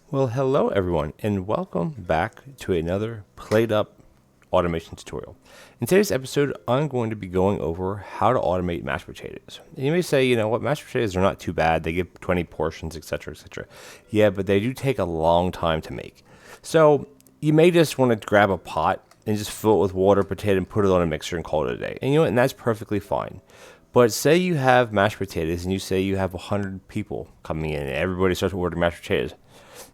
Well, hello everyone, and welcome back to another PlateUp automation tutorial. In today's episode, I'm going to be going over how to automate mashed potatoes. And you may say, you know what, mashed potatoes are not too bad. They give 20 portions, etc., etc. Yeah, but they do take a long time to make. So you may just want to grab a pot and just fill it with water, potato, and put it on a mixer and call it a day. And you know what, and that's perfectly fine. But say you have mashed potatoes and you say you have 100 people coming in and everybody starts ordering mashed potatoes.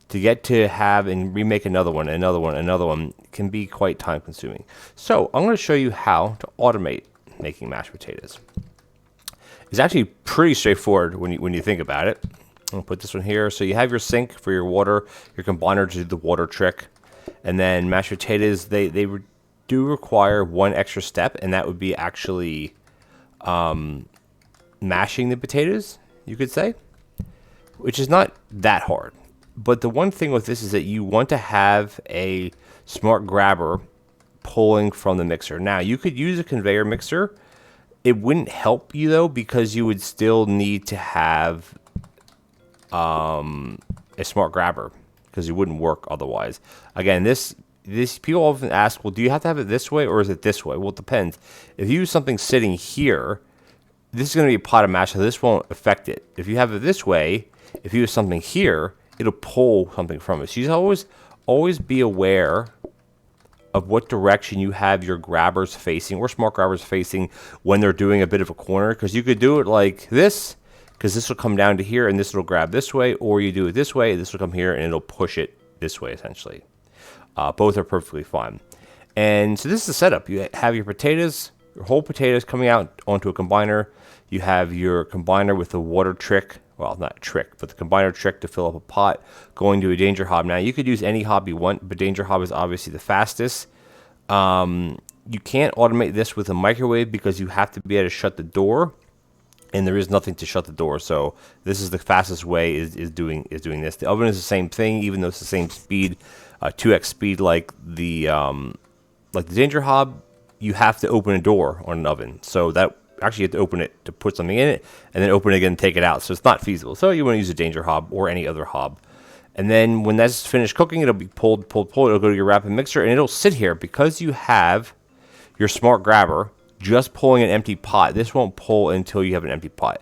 To get to have and remake another one can be quite time consuming. So I'm going to show you how to automate making mashed potatoes. It's actually pretty straightforward when you think about it. I'm going to put this one here. So you have your sink for your water, your combiner to do the water trick. And then mashed potatoes, they do require one extra step, and that would be actually mashing the potatoes, you could say, which is not that hard. But the one thing with this is that you want to have a smart grabber pulling from the mixer. Now, you could use a conveyor mixer. It wouldn't help you, though, because you would still need to have a smart grabber because it wouldn't work otherwise. Again, this people often ask, well, do you have to have it this way or is it this way? Well, it depends. If you use something sitting here, this is going to be a pot of mash, so this won't affect it. If you have it this way, if you use something here, it'll pull something from it. So you always be aware of what direction you have your grabbers facing or smart grabbers facing when they're doing a bit of a corner, because you could do it like this, because this will come down to here and this will grab this way, or you do it this way, this will come here and it'll push it this way essentially. Both are perfectly fine. And so this is the setup. You have your potatoes, your whole potatoes coming out onto a combiner. You have your combiner with the water trick. Well, not a trick, but the combiner trick to fill up a pot, going to a danger hob. Now, you could use any hob you want, but danger hob is obviously the fastest. You can't automate this with a microwave because you have to be able to shut the door, and there is nothing to shut the door. So this is the fastest way is doing this. The oven is the same thing, even though it's the same speed, 2x speed like the danger hob. You have to open a door on an oven, so that. Actually, you have to open it to put something in it, and then open it again and take it out. So it's not feasible. So you want to use a danger hob or any other hob. And then when that's finished cooking, it'll be pulled. It'll go to your rapid mixer, and it'll sit here because you have your smart grabber just pulling an empty pot. This won't pull until you have an empty pot.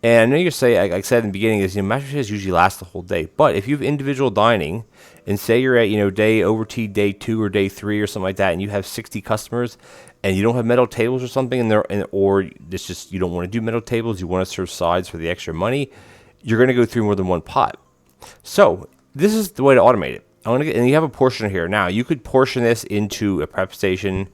And I know you say, like I said in the beginning, is mashed potatoes usually last the whole day. But if you have individual dining, and say you're at day 2 or day 3 or something like that, and you have 60 customers, and you don't have metal tables or something, or it's just you don't want to do metal tables, you want to serve sides for the extra money, you're going to go through more than one pot. So this is the way to automate it. And you have a portioner here. Now you could portion this into a prep station.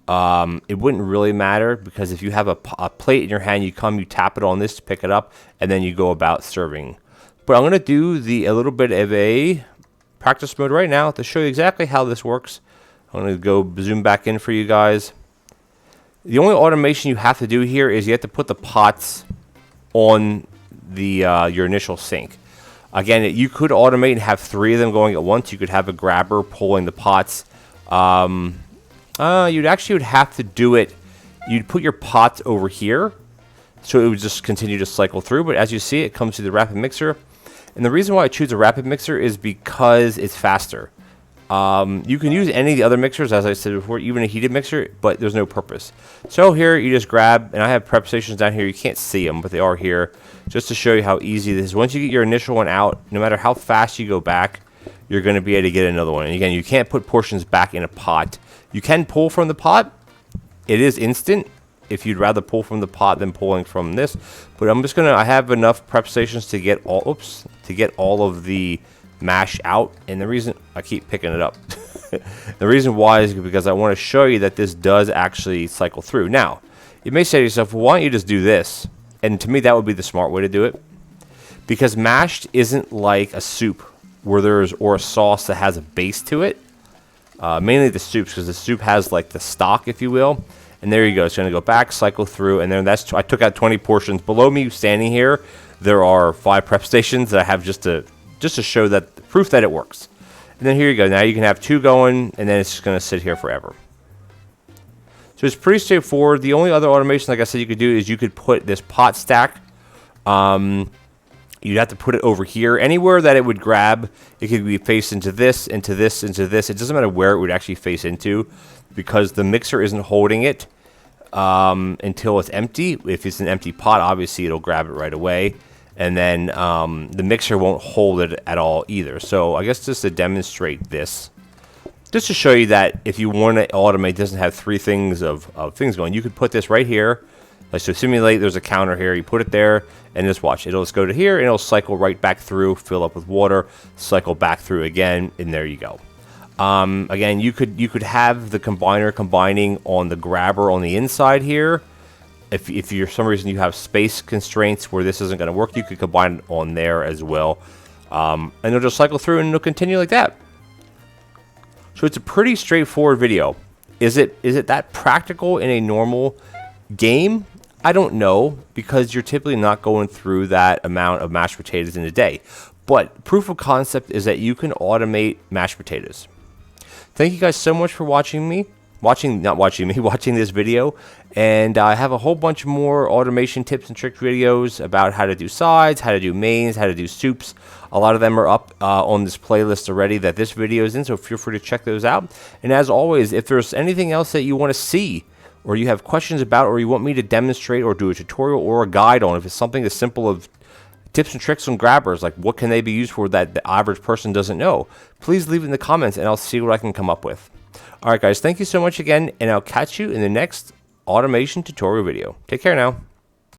It wouldn't really matter because if you have a plate in your hand, you tap it on this to pick it up, and then you go about serving. But I'm going to do a little bit of a practice mode right now to show you exactly how this works. I'm going to go zoom back in for you guys. The only automation you have to do here is you have to put the pots on your initial sink. Again, you could automate and have 3 of them going at once. You could have a grabber pulling the pots. You'd have to do it. You'd put your pots over here, so it would just continue to cycle through. But as you see, it comes to the rapid mixer. And the reason why I choose a rapid mixer is because it's faster. You can use any of the other mixers, as I said before, even a heated mixer, but there's no purpose. So here you just grab, and I have prep stations down here. You can't see them, but they are here, just to show you how easy this is. Once you get your initial one out, no matter how fast you go back, you're going to be able to get another one. And again, you can't put portions back in a pot. You can pull from the pot. It is instant if you'd rather pull from the pot than pulling from this. But I have enough prep stations to get all of the mash out, and the reason I keep picking it up the reason why is because I want to show you that this does actually cycle through. Now you may say to yourself, well, why don't you just do this? And to me that would be the smart way to do it, because mashed isn't like a soup or a sauce that has a base to it. Mainly the soups, because the soup has like the stock, if you will. And there you go. It's going to go back, cycle through, and then I took out 20 portions. Below me standing here, there are 5 prep stations that I have just to show that proof that it works. And then here you go. Now you can have 2 going, and then it's just going to sit here forever. So it's pretty straightforward. The only other automation, like I said, you could do is you could put this pot stack You'd have to put it over here. Anywhere that it would grab, it could be faced into this, into this, into this. It doesn't matter where it would actually face into, because the mixer isn't holding it until it's empty. If it's an empty pot, obviously it'll grab it right away. And then the mixer won't hold it at all either. So I guess just to demonstrate this, just to show you that if you want to automate, it doesn't have three things of things going. You could put this right here. Like, so simulate, there's a counter here. You put it there, and just watch. It'll just go to here, and it'll cycle right back through, fill up with water, cycle back through again, and there you go. Again, you could have the combiner combining on the grabber on the inside here. If for some reason you have space constraints where this isn't going to work, you could combine it on there as well. And it'll just cycle through, and it'll continue like that. So it's a pretty straightforward video. Is it that practical in a normal game? I don't know, because you're typically not going through that amount of mashed potatoes in a day. But proof of concept is that you can automate mashed potatoes. Thank you guys so much for watching this video. And I have a whole bunch more automation tips and trick videos about how to do sides, how to do mains, how to do soups. A lot of them are up on this playlist already that this video is in, so feel free to check those out. And as always, if there's anything else that you want to see, or you have questions about, or you want me to demonstrate or do a tutorial or a guide on, if it's something as simple of tips and tricks on grabbers, like what can they be used for that the average person doesn't know, please leave it in the comments and I'll see what I can come up with. Alright guys, thank you so much again, and I'll catch you in the next automation tutorial video. Take care now.